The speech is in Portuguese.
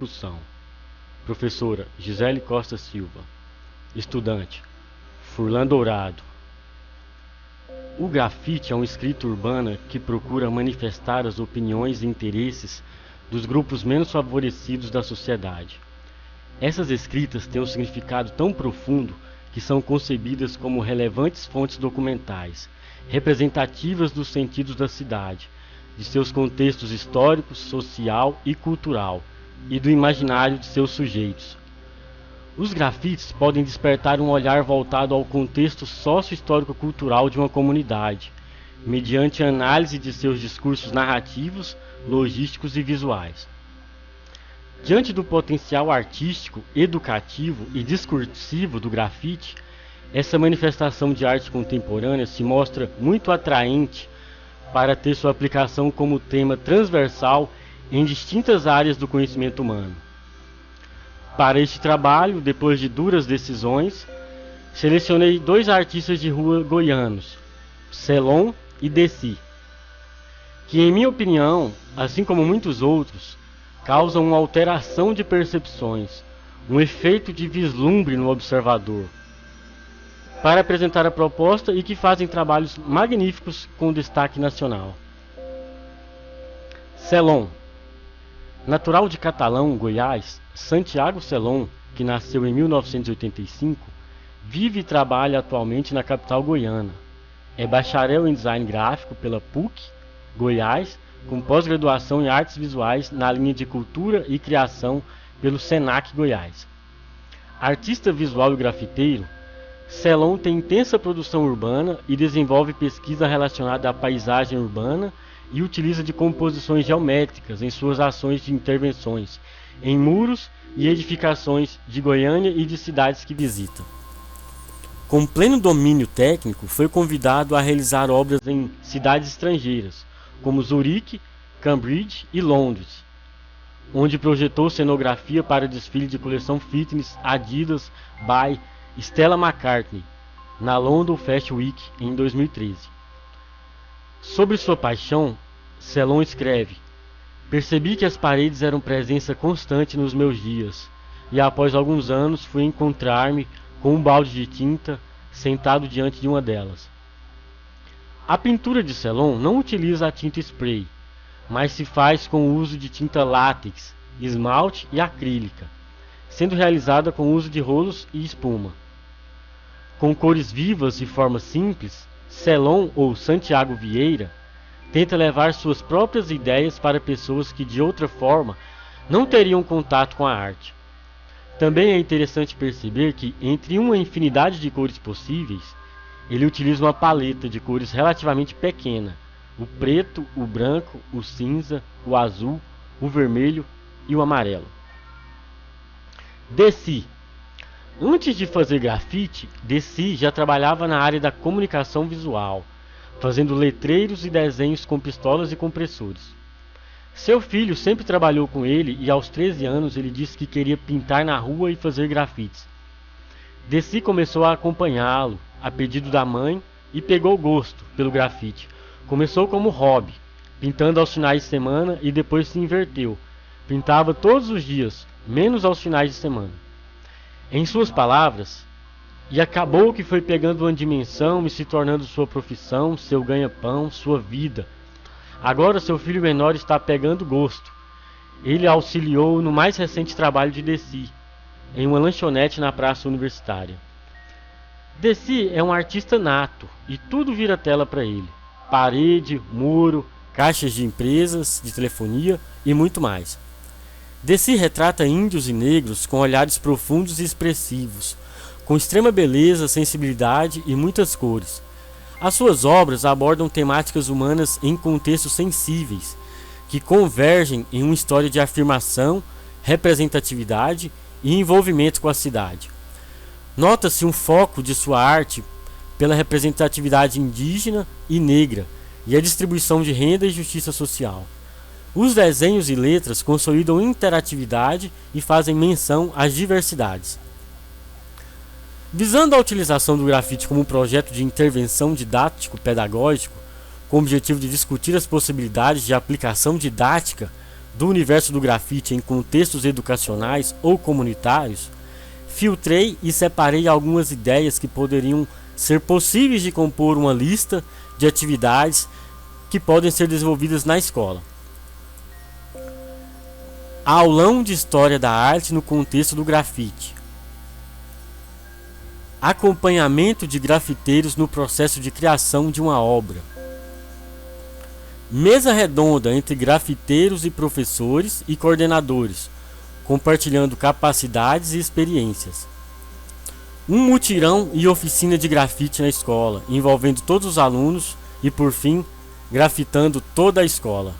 Discussão. Professora Gisele Costa Silva. Estudante Furlan Dourado. O grafite é uma escrita urbana que procura manifestar as opiniões e interesses dos grupos menos favorecidos da sociedade. Essas escritas têm um significado tão profundo que são concebidas como relevantes fontes documentais, representativas dos sentidos da cidade, de seus contextos histórico, social e cultural, e do imaginário de seus sujeitos. Os grafites podem despertar um olhar voltado ao contexto sócio-histórico-cultural de uma comunidade, mediante a análise de seus discursos narrativos, logísticos e visuais. Diante do potencial artístico, educativo e discursivo do grafite, essa manifestação de arte contemporânea se mostra muito atraente para ter sua aplicação como tema transversal em distintas áreas do conhecimento humano. Para este trabalho, depois de duras decisões, selecionei dois artistas de rua goianos, Celon e Desi, que, em minha opinião, assim como muitos outros, causam uma alteração de percepções, um efeito de vislumbre no observador, para apresentar a proposta e que fazem trabalhos magníficos com destaque nacional. Celon. Natural de Catalão, Goiás, Santiago Celon, que nasceu em 1985, vive e trabalha atualmente na capital goiana. É bacharel em design gráfico pela PUC, Goiás, com pós-graduação em artes visuais na linha de cultura e criação pelo Senac Goiás. Artista visual e grafiteiro, Celon tem intensa produção urbana e desenvolve pesquisa relacionada à paisagem urbana e utiliza de composições geométricas em suas ações de intervenções em muros e edificações de Goiânia e de cidades que visita. Com pleno domínio técnico, foi convidado a realizar obras em cidades estrangeiras, como Zurique, Cambridge e Londres, onde projetou cenografia para desfile de coleção fitness Adidas by Stella McCartney, na London Fashion Week em 2013. Sobre sua paixão, Celon escreve: percebi que as paredes eram presença constante nos meus dias, e após alguns anos fui encontrar-me com um balde de tinta sentado diante de uma delas. A pintura de Celon não utiliza a tinta spray, mas se faz com o uso de tinta látex, esmalte e acrílica, sendo realizada com o uso de rolos e espuma. Com cores vivas e formas simples, Celon ou Santiago Vieira tenta levar suas próprias ideias para pessoas que de outra forma não teriam contato com a arte. Também é interessante perceber que, entre uma infinidade de cores possíveis, ele utiliza uma paleta de cores relativamente pequena: o preto, o branco, o cinza, o azul, o vermelho e o amarelo. Desi. Antes de fazer grafite, Desi já trabalhava na área da comunicação visual, fazendo letreiros e desenhos com pistolas e compressores. Seu filho sempre trabalhou com ele e aos 13 anos ele disse que queria pintar na rua e fazer grafites. Desi começou a acompanhá-lo, a pedido da mãe, e pegou gosto pelo grafite. Começou como hobby, pintando aos finais de semana, e depois se inverteu. Pintava todos os dias, menos aos finais de semana. Em suas palavras, e acabou que foi pegando uma dimensão e se tornando sua profissão, seu ganha-pão, sua vida. Agora seu filho menor está pegando gosto. Ele auxiliou no mais recente trabalho de Desi, em uma lanchonete na praça universitária. Desi é um artista nato e tudo vira tela para ele: parede, muro, caixas de empresas de telefonia e muito mais. Desi retrata índios e negros com olhares profundos e expressivos, com extrema beleza, sensibilidade e muitas cores. As suas obras abordam temáticas humanas em contextos sensíveis, que convergem em uma história de afirmação, representatividade e envolvimento com a cidade. Nota-se um foco de sua arte pela representatividade indígena e negra e a distribuição de renda e justiça social. Os desenhos e letras consolidam interatividade e fazem menção às diversidades. Visando a utilização do grafite como um projeto de intervenção didático-pedagógico, com o objetivo de discutir as possibilidades de aplicação didática do universo do grafite em contextos educacionais ou comunitários, filtrei e separei algumas ideias que poderiam ser possíveis de compor uma lista de atividades que podem ser desenvolvidas na escola. Aulão de História da Arte no contexto do grafite. Acompanhamento de grafiteiros no processo de criação de uma obra. Mesa redonda entre grafiteiros e professores e coordenadores, compartilhando capacidades e experiências. Um mutirão e oficina de grafite na escola, envolvendo todos os alunos e, por fim, grafitando toda a escola.